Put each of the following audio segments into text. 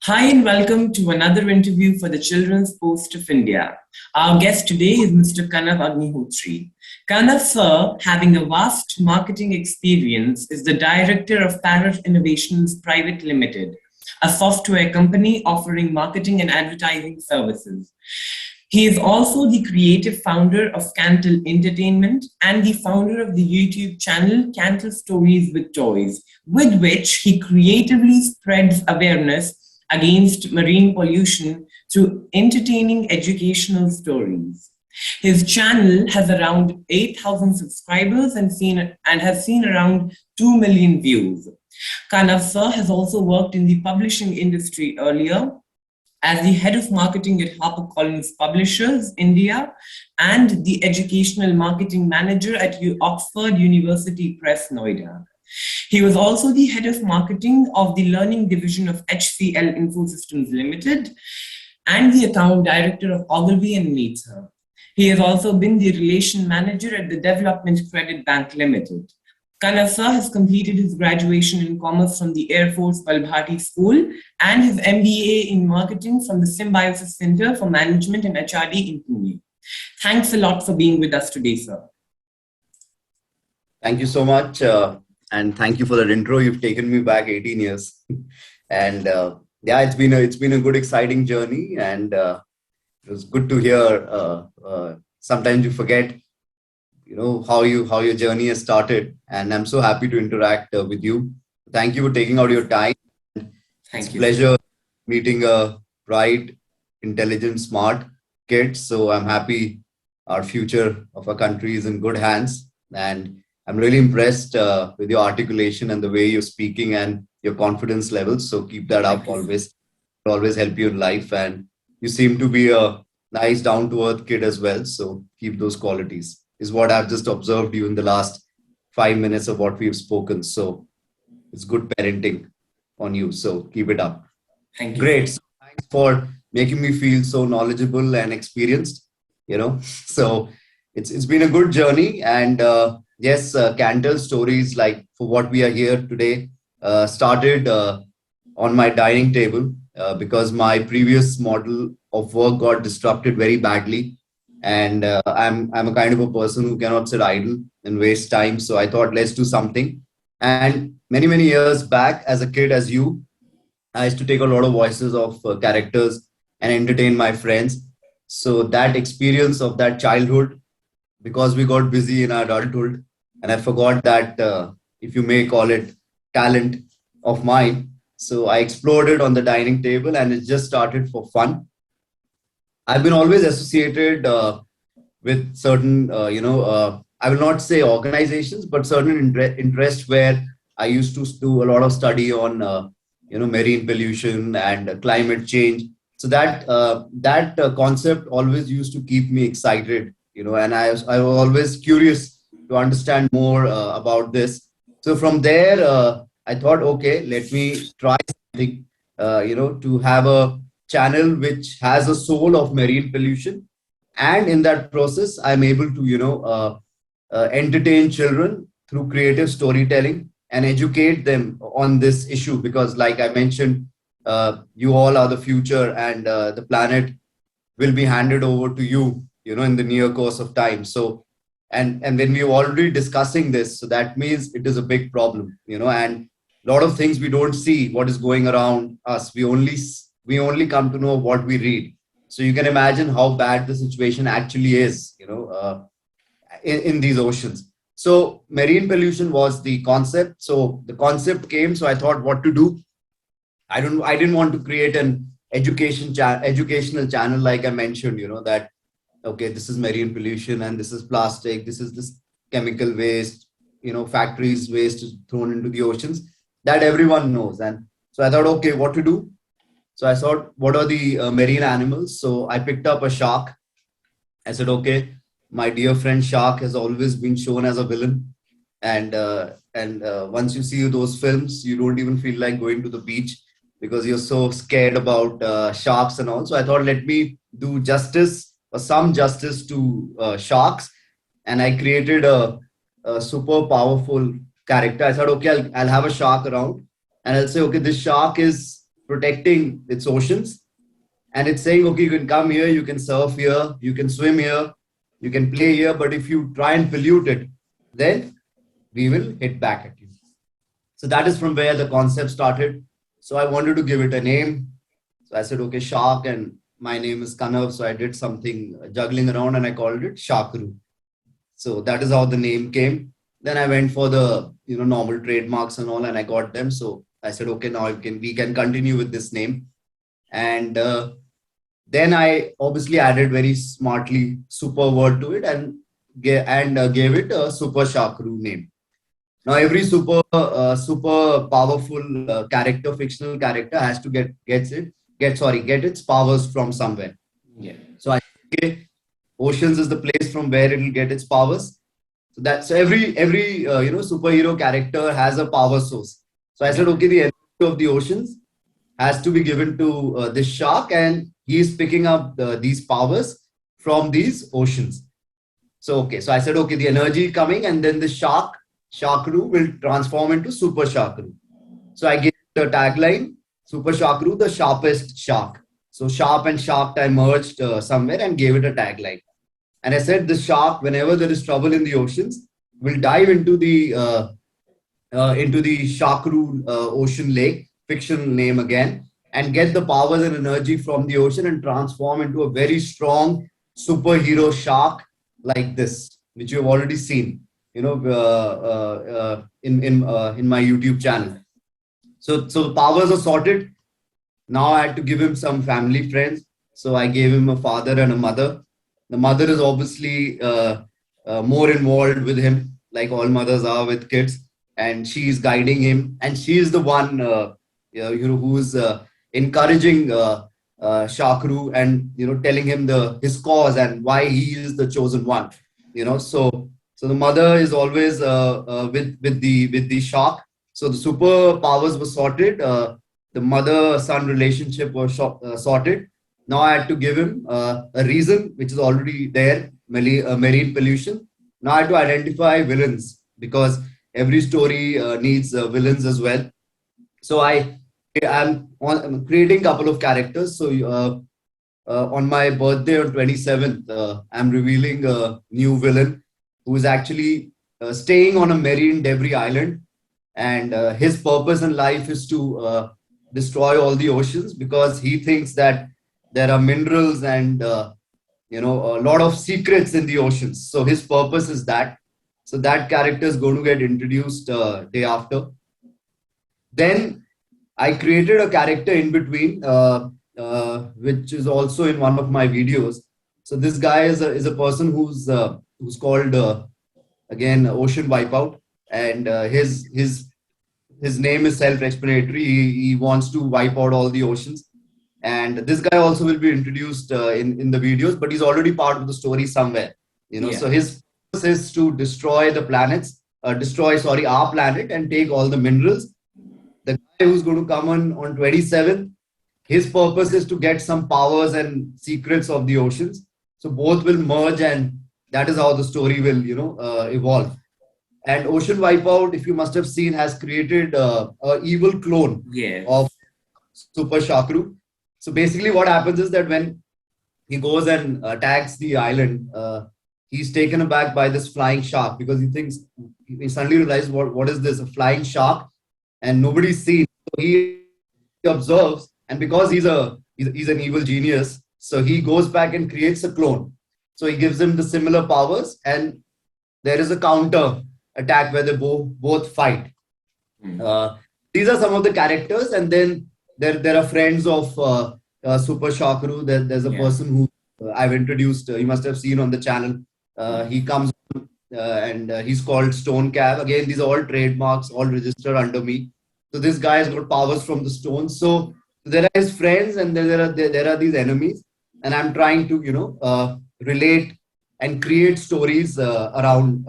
Hi and welcome to another interview for the Children's Post of India. Our guest today is Mr. Kanav Agnihotri. Kanav sir, having a vast marketing experience, is the director of Parrot Innovations Private Limited, a software company offering marketing and advertising services. He is also the creative founder of Cantle Entertainment and the founder of the YouTube channel Cantle Stories with Toys, with which he creatively spreads awareness against marine pollution through entertaining educational stories. His channel has around 8,000 subscribers and has seen around 2 million views. Kanav sir has also worked in the publishing industry earlier as the head of marketing at HarperCollins Publishers India and the educational marketing manager at Oxford University Press, Noida. He was also the head of marketing of the learning division of HCL Infosystems Limited and the account director of Ogilvy and Neither. He has also been the relation manager at the Development Credit Bank Limited. Kanav sir has completed his graduation in commerce from the Air Force Balbhati School and his MBA in marketing from the Symbiosis Center for Management and HRD in Pune. Thanks a lot for being with us today, sir. Thank you so much. And thank you for that intro. You've taken me back 18 years. And yeah, it's been a good, exciting journey. And it was good to hear. Sometimes you forget, how your journey has started. And I'm so happy to interact with you. Thank you for taking out your time. Thank you. Pleasure meeting a bright, intelligent, smart kid. So I'm happy our future of our country is in good hands. And I'm really impressed with your articulation and the way you're speaking and your confidence levels. So keep that up always. It'll always help you in life. And you seem to be a nice, down-to-earth kid as well. So keep those qualities, is what I've just observed you in the last 5 minutes of what we've spoken. So it's good parenting on you. So keep it up. Thank you. Great. So thanks for making me feel so knowledgeable and experienced. So it's been a good journey. And yes, Cantle Stories, like for what we are here today, started on my dining table because my previous model of work got disrupted very badly. And I'm a kind of a person who cannot sit idle and waste time. So I thought, let's do something. And many years back, as a kid, as you, I used to take a lot of voices of characters and entertain my friends. So that experience of that childhood, because we got busy in our adulthood, and I forgot that if you may call it talent of mine. So I explored it on the dining table and it just started for fun. I've been always associated with certain, I will not say organizations, but certain interests where I used to do a lot of study on, marine pollution and climate change. So that concept always used to keep me excited, and I was always curious to understand more about this. So from there, I thought, okay, let me try something, to have a channel which has a soul of marine pollution. And in that process, I'm able to, entertain children through creative storytelling and educate them on this issue. Because like I mentioned, you all are the future and the planet will be handed over to you, in the near course of time. So, and when we're already discussing this, so that means it is a big problem, and a lot of things we don't see what is going around us. We only come to know what we read. So you can imagine how bad the situation actually is, in these oceans. So marine pollution was the concept. So the concept came. So I thought what to do. I didn't want to create an educational channel like I mentioned, that okay, this is marine pollution and this is plastic, this is this chemical waste, factories waste is thrown into the oceans that everyone knows. And so I thought, okay, what to do? So I thought, what are the marine animals? So I picked up a shark. I said, okay, my dear friend shark has always been shown as a villain. And once you see those films, you don't even feel like going to the beach because you're so scared about sharks and all. So I thought, let me do justice or some justice to sharks. And I created a super powerful character. I thought, okay, I'll have a shark around and I'll say, okay, this shark is protecting its oceans, and it's saying, okay, you can come here, you can surf here, you can swim here, you can play here, but if you try and pollute it, then we will hit back at you. So that is from where the concept started. So I wanted to give it a name. So I said, okay, shark, and my name is Kanav. So I did something juggling around and I called it Sharkaroo. So that is how the name came. Then I went for the normal trademarks and all, and I got them. So I said, okay, now we can continue with this name. And then I obviously added very smartly super word to it and gave it a Super Sharkaroo name. Now every super powerful character, fictional character, has to get its powers from somewhere. Yeah. So I okay, oceans is the place from where it will get its powers. So every superhero character has a power source. So I said, okay, the energy of the oceans has to be given to this shark, and he is picking up these powers from these oceans. So I said, okay, the energy coming, and then the Sharkaroo will transform into Super Sharkaroo. So I gave the tagline, Super Sharkaroo, the sharpest shark. So sharp and shark I merged somewhere and gave it a tagline. And I said, the shark, whenever there is trouble in the oceans, will dive into the Sharkaroo ocean lake, fictional name again, and get the powers and energy from the ocean and transform into a very strong superhero shark like this, which you have already seen, in my YouTube channel. So the powers are sorted. Now I had to give him some family friends. So I gave him a father and a mother. The mother is obviously more involved with him, like all mothers are with kids, and she is guiding him, and she is the one who is encouraging Sharkaroo and telling him his cause and why he is the chosen one. So the mother is always with the shark. So the superpowers were sorted. The mother-son relationship was sorted. Now I had to give him a reason, which is already there, marine pollution. Now I had to identify villains, because every story needs villains as well. So I'm creating a couple of characters. So on my birthday on 27th, I'm revealing a new villain who is actually staying on a marine debris island, and his purpose in life is to destroy all the oceans, because he thinks that there are minerals and a lot of secrets in the oceans. So his purpose is that. So that character is going to get introduced day after. Then I created a character in between, which is also in one of my videos. So this guy is a person who's called again Ocean Wipeout, and his name is self-explanatory. He wants to wipe out all the oceans. And this guy also will be introduced in the videos, but he's already part of the story somewhere. So his purpose is to destroy our planet and take all the minerals. The guy who's going to come on 27th, his purpose is to get some powers and secrets of the oceans. So both will merge, and that is how the story will evolve. And Ocean Wipeout, if you must have seen, has created an evil clone of Super Sharkaroo. So basically what happens is that when he goes and attacks the island, he's taken aback by this flying shark, because he suddenly realizes, what is this, a flying shark? And nobody's seen. So he observes, and because he's an evil genius, so he goes back and creates a clone. So he gives him the similar powers, and there is a counter attack where they both fight. These are some of the characters, and then there are friends of Super Sharkaroo. There's a person who I've introduced. You must have seen on the channel. He comes and he's called Stone Cab. Again, these are all trademarks, all registered under me. So this guy has got powers from the stones. So there are his friends, and there are these enemies, and I'm trying to relate and create stories around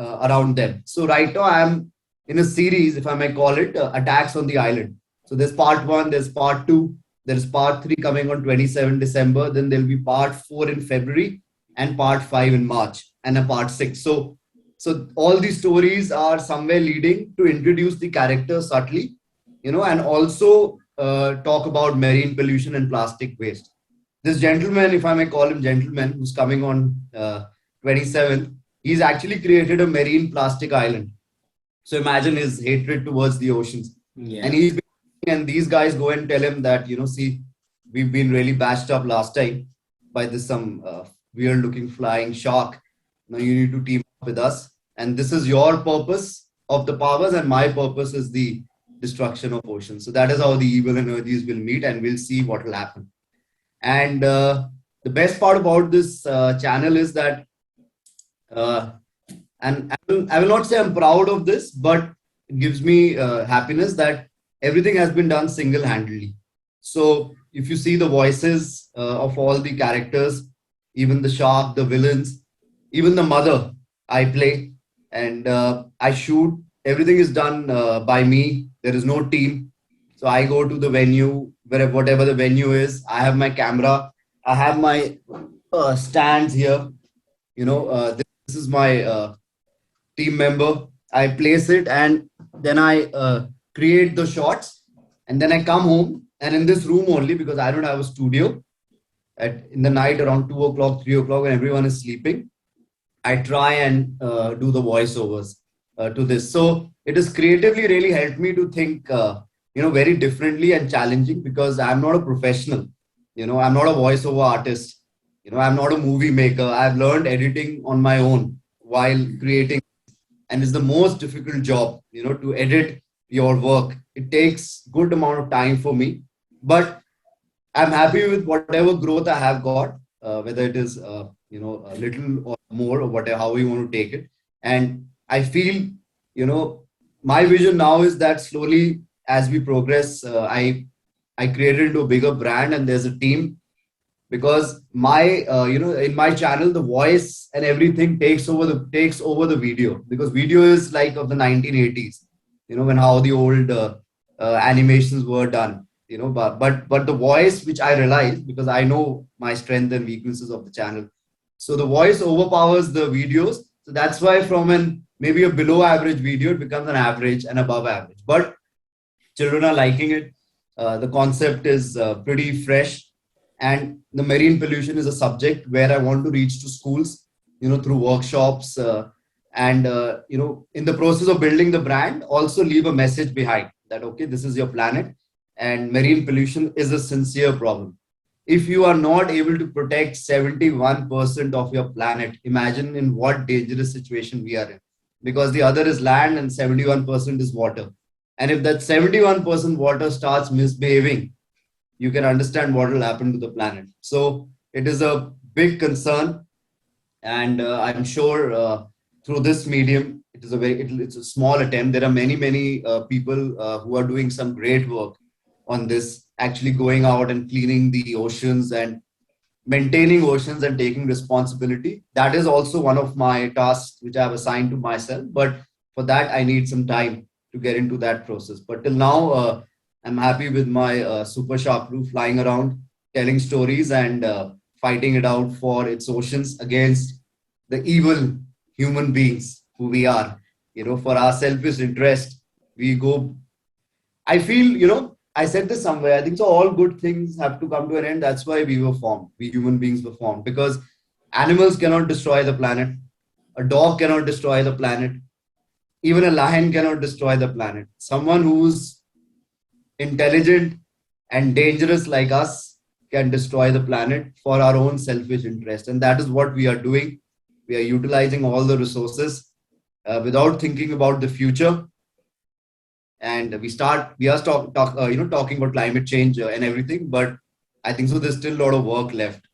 them. So right now I'm in a series, if I may call it, Attacks on the Island. So there's part 1, there's part 2, there's part 3 coming on 27 December. Then there'll be part 4 in February, and part 5 in March, and a part 6. So all these stories are somewhere leading to introduce the character subtly, and also talk about marine pollution and plastic waste. This gentleman, if I may call him gentleman, who's coming on 27th, he's actually created a marine plastic island. So imagine his hatred towards the oceans. Yeah. And and these guys go and tell him that, see, we've been really bashed up last time by this some weird looking flying shark. Now you need to team up with us. And this is your purpose of the powers, and my purpose is the destruction of oceans. So that is how the evil energies will meet, and we'll see what will happen. And the best part about this channel is that, and I will not say I'm proud of this, but it gives me happiness that everything has been done single-handedly. So if you see the voices of all the characters, even the shark, the villains, even the mother, I play and I shoot. Everything is done by me. There is no team. So I go to the venue, whatever the venue is. I have my camera. I have my stands here. This is my team member. I place it, and then I create the shots, and then I come home, and in this room only, because I don't have a studio, in the night around 2 o'clock, 3 o'clock, when everyone is sleeping, I try and do the voiceovers to this. So it has creatively really helped me to think, very differently and challenging, because I'm not a professional. I'm not a voiceover artist. I'm not a movie maker. I've learned editing on my own while creating, and it's the most difficult job, to edit your work. It takes good amount of time for me, but I'm happy with whatever growth I have got, whether it is, a little or more, or whatever, how we want to take it. And I feel, my vision now is that slowly as we progress, I created into a bigger brand, and there's a team, because my, in my channel, the voice and everything takes over the video, because video is like of the 1980s, when how the old animations were done, but the voice, which I realized, because I know my strength and weaknesses of the channel. So the voice overpowers the videos. So that's why from maybe a below average video, it becomes an average and above average. But children are liking it. The concept is pretty fresh. And the marine pollution is a subject where I want to reach to schools, through workshops, and, in the process of building the brand, also leave a message behind that, okay, this is your planet, and marine pollution is a sincere problem. If you are not able to protect 71% of your planet, imagine in what dangerous situation we are in, because the other is land and 71% is water. And if that 71% water starts misbehaving, you can understand what will happen to the planet. So it is a big concern, and I'm sure through this medium, it's a small attempt. There are many people who are doing some great work on this, actually going out and cleaning the oceans and maintaining oceans and taking responsibility. That is also one of my tasks which I have assigned to myself. But for that, I need some time to get into that process. But till now, I'm happy with my super Sharkaroo flying around, telling stories, and fighting it out for its oceans against the evil human beings who we are. For our selfish interest, we go. I feel, I said this somewhere. I think so. All good things have to come to an end. That's why we were formed. We human beings were formed, because animals cannot destroy the planet. A dog cannot destroy the planet. Even a lion cannot destroy the planet. Someone who's intelligent and dangerous like us can destroy the planet for our own selfish interest. And that is what we are doing. We are utilizing all the resources without thinking about the future. And we are talking about climate change and everything, but I think so there's still a lot of work left,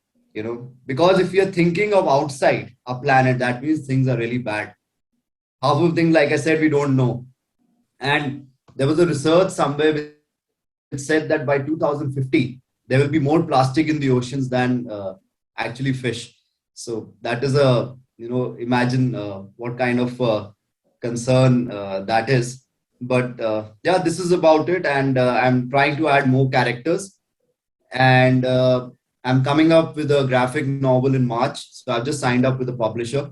because if you're thinking of outside a planet, that means things are really bad. Half of things, like I said, we don't know. And there was a research somewhere which said that by 2050, there will be more plastic in the oceans than actually fish. So that is imagine what kind of concern that is. But yeah, this is about it. And I'm trying to add more characters. And I'm coming up with a graphic novel in March. So I've just signed up with a publisher.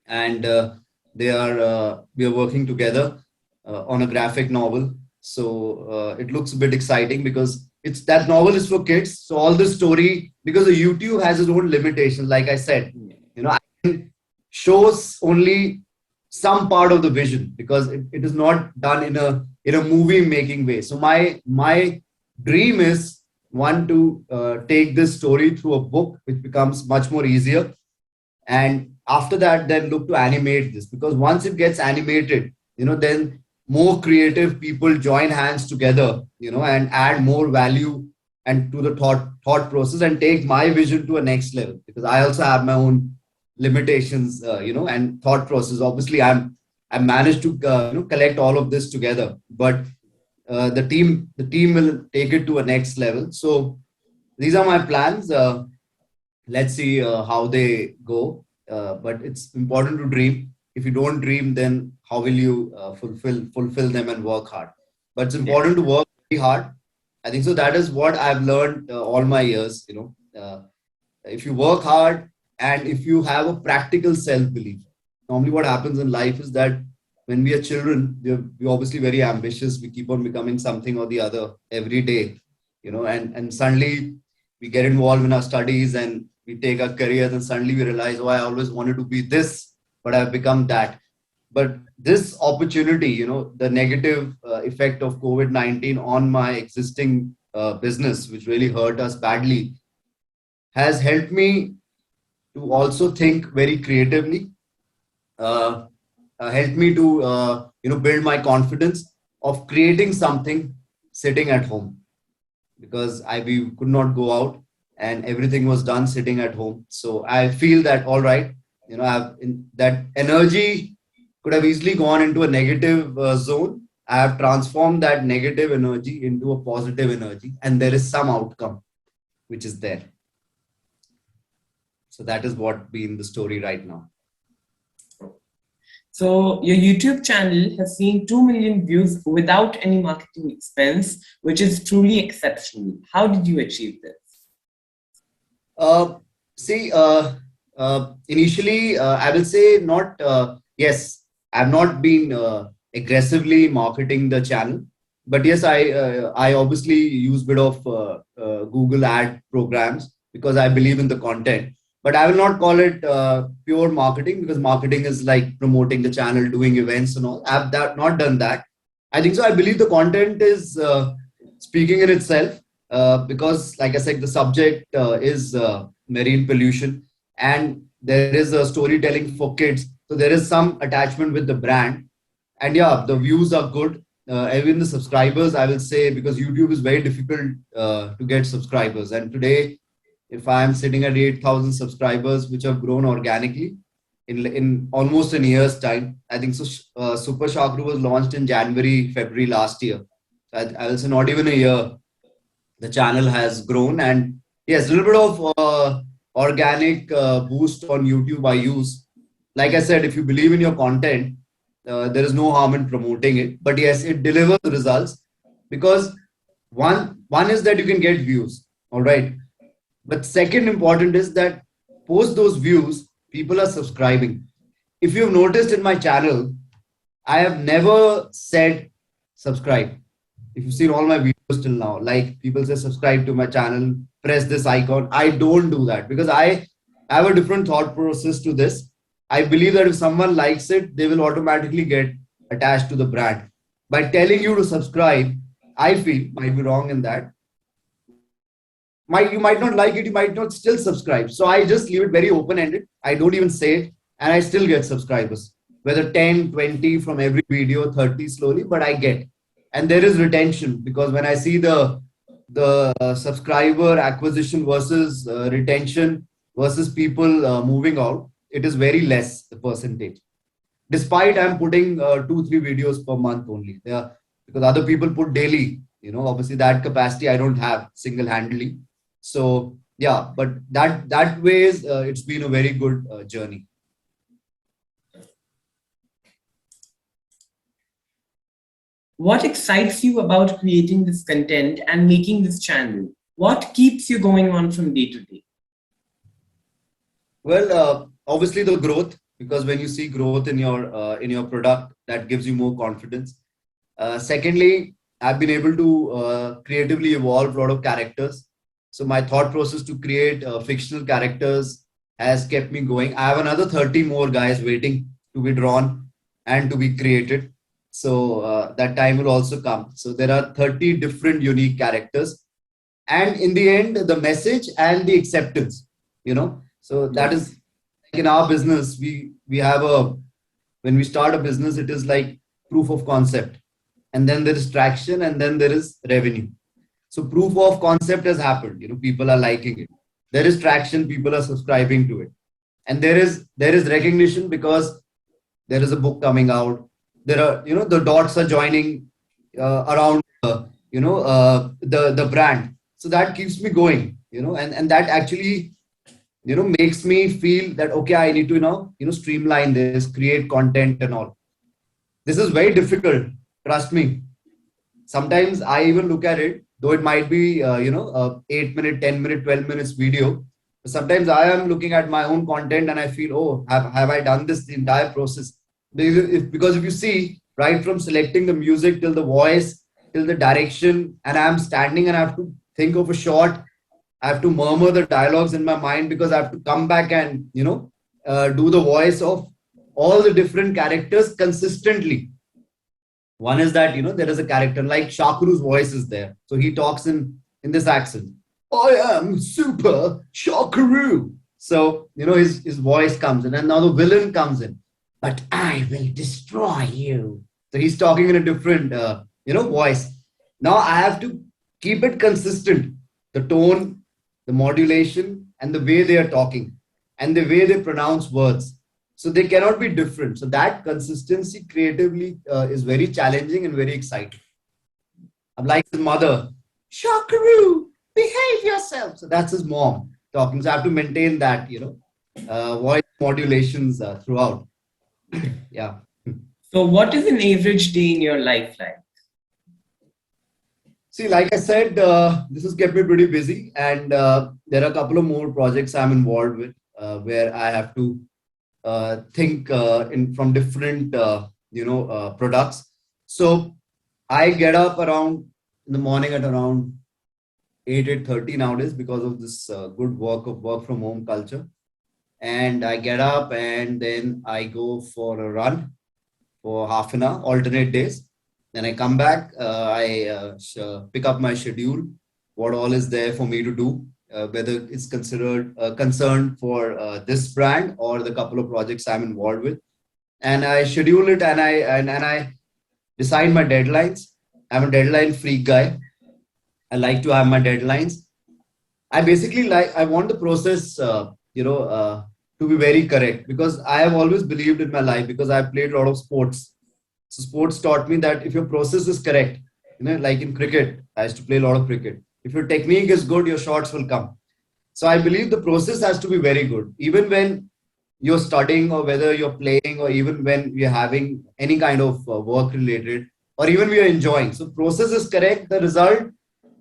And we are working together on a graphic novel. So it looks a bit exciting because it's that novel is for kids. So all this story, because the YouTube has its own limitations, like I said, I can shows only some part of the vision because it is not done in a movie making way. So my dream is one to take this story through a book, which becomes much more easier, and after that then look to animate this, because once it gets animated, then more creative people join hands together, and add more value and to the thought process and take my vision to a next level, because I also have my own limitations, and thought process. Obviously I managed to collect all of this together, but the team will take it to a next level. So these are my plans. Let's see how they go. But it's important to dream. If you don't dream, then how will you fulfill them and work hard? But it's important to work very hard. I think so. That is what I've learned all my years. If you work hard and if you have a practical self belief, normally what happens in life is that when we are children, we're obviously very ambitious. We keep on becoming something or the other every day, and suddenly we get involved in our studies and we take our careers, and suddenly we realize, oh, I always wanted to be this, but I've become that. But this opportunity, the negative effect of COVID-19 on my existing business, which really hurt us badly, has helped me to also think very creatively, uh, helped me to build my confidence of creating something sitting at home, because we could not go out and everything was done sitting at home. So I feel that, all right, that energy could have easily gone into a negative zone. I have transformed that negative energy into a positive energy, and there is some outcome which is there. So that is what been the story right now. So your YouTube channel has seen 2 million views without any marketing expense, which is truly exceptional. How did you achieve this? See, initially, I will say not. Yes, I've not been aggressively marketing the channel, but yes, I obviously use bit of Google ad programs because I believe in the content. But I will not call it pure marketing, because marketing is like promoting the channel, doing events and all. I've not done that. I think so. I believe the content is speaking in itself, because, like I said, the subject is marine pollution, and there is a storytelling for kids. So there is some attachment with the brand, and yeah, the views are good. Even the subscribers, I will say, because YouTube is very difficult to get subscribers, and today, if I am sitting at 8,000 subscribers, which have grown organically in almost a year's time. I think so. Super Sharkaroo was launched in January, February last year. So I will say not even a year, the channel has grown. And yes, a little bit of organic boost on YouTube I use. Like I said, if you believe in your content, there is no harm in promoting it. But yes, it delivers results, because one is that you can get views. All right. But second important is that post those views, people are subscribing. If you've noticed in my channel, I have never said subscribe. If you've seen all my videos till now, like people say subscribe to my channel, press this icon. I don't do that, because I have a different thought process to this. I believe that if someone likes it, they will automatically get attached to the brand. By telling you to subscribe, I feel, might be wrong in that, you might not like it, you might not still subscribe. So I just leave it very open ended. I don't even say it, and I still get subscribers, whether 10, 20 from every video, 30 slowly, but I get. And there is retention, because when I see the subscriber acquisition versus retention versus people moving out, it is very less, the percentage. Despite I'm putting 2-3 videos per month only. Yeah, because other people put daily. Obviously that capacity I don't have single-handedly. So yeah, but that ways it's been a very good journey. What excites you about creating this content and making this channel? What keeps you going on from day to day? Well, obviously the growth, because when you see growth in your product, that gives you more confidence. Secondly, I've been able to creatively evolve a lot of characters. So my thought process to create fictional characters has kept me going. I have another 30 more guys waiting to be drawn and to be created. So that time will also come. So there are 30 different unique characters. And in the end, the message and the acceptance, So that Yes. is like in our business, we have a when we start a business, it is like proof of concept, and then there is traction, and then there is revenue. So proof of concept has happened. People are liking it. There is traction. People are subscribing to it, and there is recognition because there is a book coming out. There are the dots are joining around the brand. So that keeps me going. And that actually makes me feel that okay, I need to streamline this, create content and all. This is very difficult, trust me. Sometimes I even look at it, though it might be a 8 minute, 10 minute, 12 minutes video. Sometimes I am looking at my own content and I feel, oh, have I done this the entire process? Because if you see, right from selecting the music till the voice till the direction, and I'm standing and I have to think of a shot, I have to murmur the dialogues in my mind because I have to come back and do the voice of all the different characters consistently. One is that there is a character like Sharkaroo's voice is there, so he talks in this accent. I am super Sharkaroo. So his voice comes in, and now the villain comes in. But I will destroy you. So he's talking in a different voice. Now I have to keep it consistent. The tone, the modulation, and the way they are talking, and the way they pronounce words. So they cannot be different. So that consistency creatively is very challenging and very exciting. I'm like his mother, Sharkaroo, behave yourself. So that's his mom talking. So I have to maintain that, voice modulations throughout. Yeah. So what is an average day in your life like? See, like I said, this has kept me pretty busy, and there are a couple of more projects I'm involved with where I have to think in from different products. So I get up around in the morning at around 8:30 nowadays because of this good work from home culture. And I get up and then I go for a run for half an hour, alternate days. Then I come back, I pick up my schedule, what all is there for me to do, whether it's considered concerned for this brand or the couple of projects I'm involved with. And I schedule it, and I decide my deadlines. I'm a deadline freak guy. I like to have my deadlines. I basically I want the process, to be very correct, because I have always believed in my life because I played a lot of sports. So sports taught me that if your process is correct, like in cricket, I used to play a lot of cricket. If your technique is good, your shots will come. So I believe the process has to be very good, even when you're studying or whether you're playing or even when you're having any kind of work related or even we are enjoying. So process is correct. The result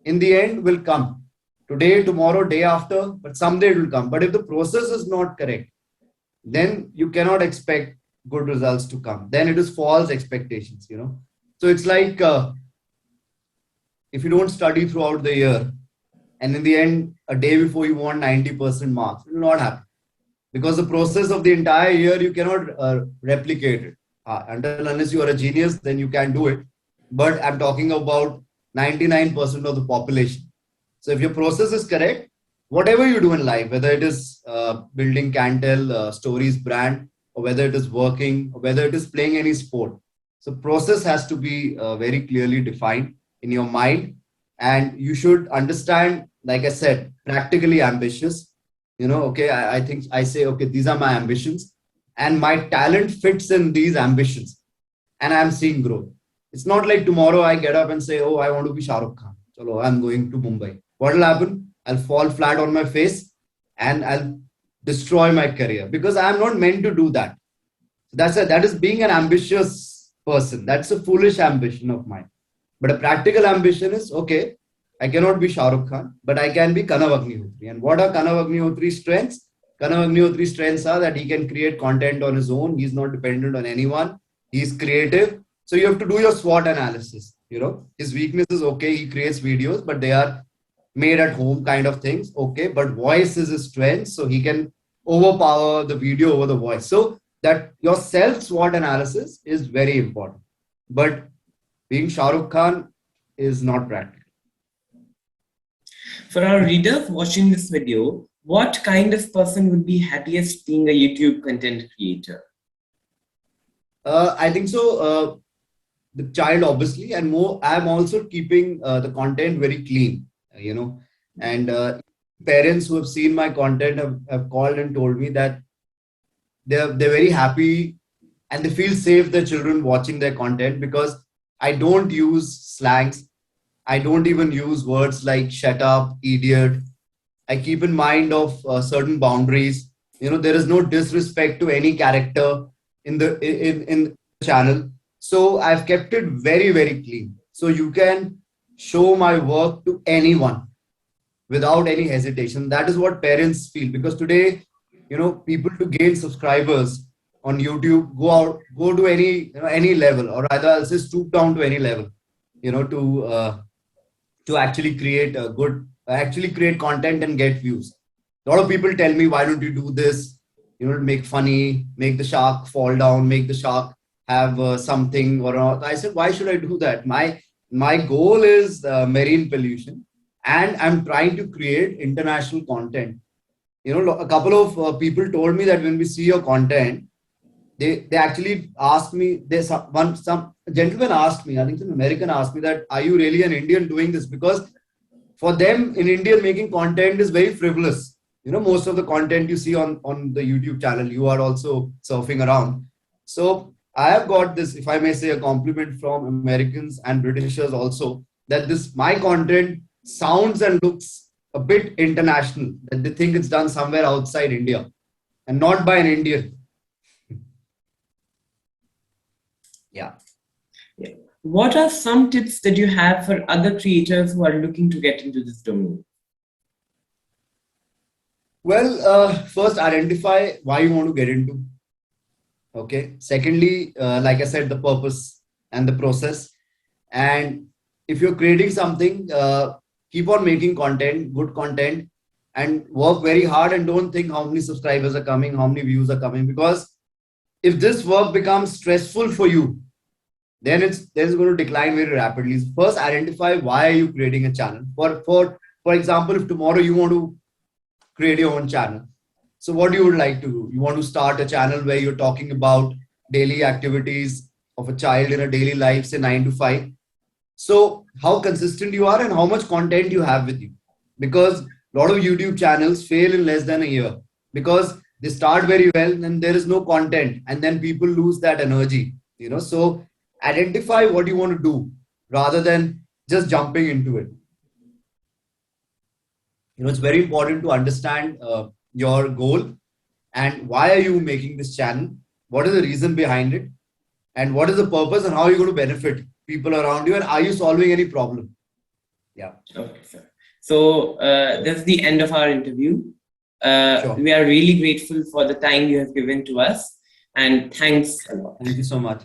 in the end will come today, tomorrow, day after, but someday it will come. But if the process is not correct, then you cannot expect good results to come. Then it is false expectations. So it's like if you don't study throughout the year and in the end, a day before you want 90% marks, it will not happen because the process of the entire year, you cannot replicate it. Until unless you are a genius, then you can do it. But I'm talking about 99% of the population. So if your process is correct, whatever you do in life, whether it is building Cantel Stories brand, or whether it is working, or whether it is playing any sport. So process has to be very clearly defined in your mind. And you should understand, like I said, practically ambitious. Okay, I think I say, okay, these are my ambitions. And my talent fits in these ambitions. And I'm seeing growth. It's not like tomorrow I get up and say, oh, I want to be Shah Rukh Khan. Chalo, I'm going to Mumbai. What will happen? I'll fall flat on my face and I'll destroy my career because I'm not meant to do that. So that is being an ambitious person. That's a foolish ambition of mine. But a practical ambition is, okay, I cannot be Shah Rukh Khan, but I can be Kanav Agnihotri. And what are Kanav Agnihotri's strengths? Kanav Agnihotri's strengths are that he can create content on his own. He's not dependent on anyone. He's creative. So you have to do your SWOT analysis. His weakness is okay. He creates videos, but they are made at home kind of things. Okay. But voice is his strength. So he can overpower the video over the voice. So that your self SWOT analysis is very important. But being Shah Rukh Khan is not practical. For our readers watching this video, what kind of person would be happiest being a YouTube content creator? I think so. The child, obviously, and more. I'm also keeping the content very clean, and parents who have seen my content have called and told me that they're very happy and they feel safe their children watching their content because I don't use slangs. I don't even use words like shut up, idiot. I keep in mind of certain boundaries. There is no disrespect to any character in the channel. So I've kept it very, very clean. So you can show my work to anyone without any hesitation. That is what parents feel because today, people to gain subscribers on YouTube go to any level, or rather, I'll say stoop down to any level, to actually create content and get views. A lot of people tell me, why don't you do this? Make funny, make the shark fall down, make the shark have something or not. I said, why should I do that? My goal is marine pollution, and I'm trying to create international content. A couple of people told me that when we see your content, they actually asked me. Some gentleman asked me, I think some American asked me that, are you really an Indian doing this? Because for them, in India, making content is very frivolous. Most of the content you see on the YouTube channel, you are also surfing around. So I have got this, if I may say, a compliment from Americans and Britishers also, that my content sounds and looks a bit international, that they think it's done somewhere outside India and not by an Indian. Yeah. What are some tips that you have for other creators who are looking to get into this domain? Well, first identify why you want to get into. Okay. Secondly, like I said, the purpose and the process. And if you're creating something, keep on making content, good content, and work very hard and don't think how many subscribers are coming, how many views are coming. Because if this work becomes stressful for you, then it's going to decline very rapidly. First, identify why are you creating a channel. For example, if tomorrow you want to create your own channel, so what you would like to do? You want to start a channel where you're talking about daily activities of a child in a daily life, say 9 to 5. So how consistent you are and how much content you have with you. Because a lot of YouTube channels fail in less than a year because they start very well and there is no content, and then people lose that energy. So identify what you want to do rather than just jumping into it. It's very important to understand your goal and why are you making this channel, what is the reason behind it, and what is the purpose and how are you going to benefit people around you, and are you solving any problem. Yeah. Okay, sir. So that's the end of our interview. Sure. We are really grateful for the time you have given to us, and thanks a lot. Thank you so much.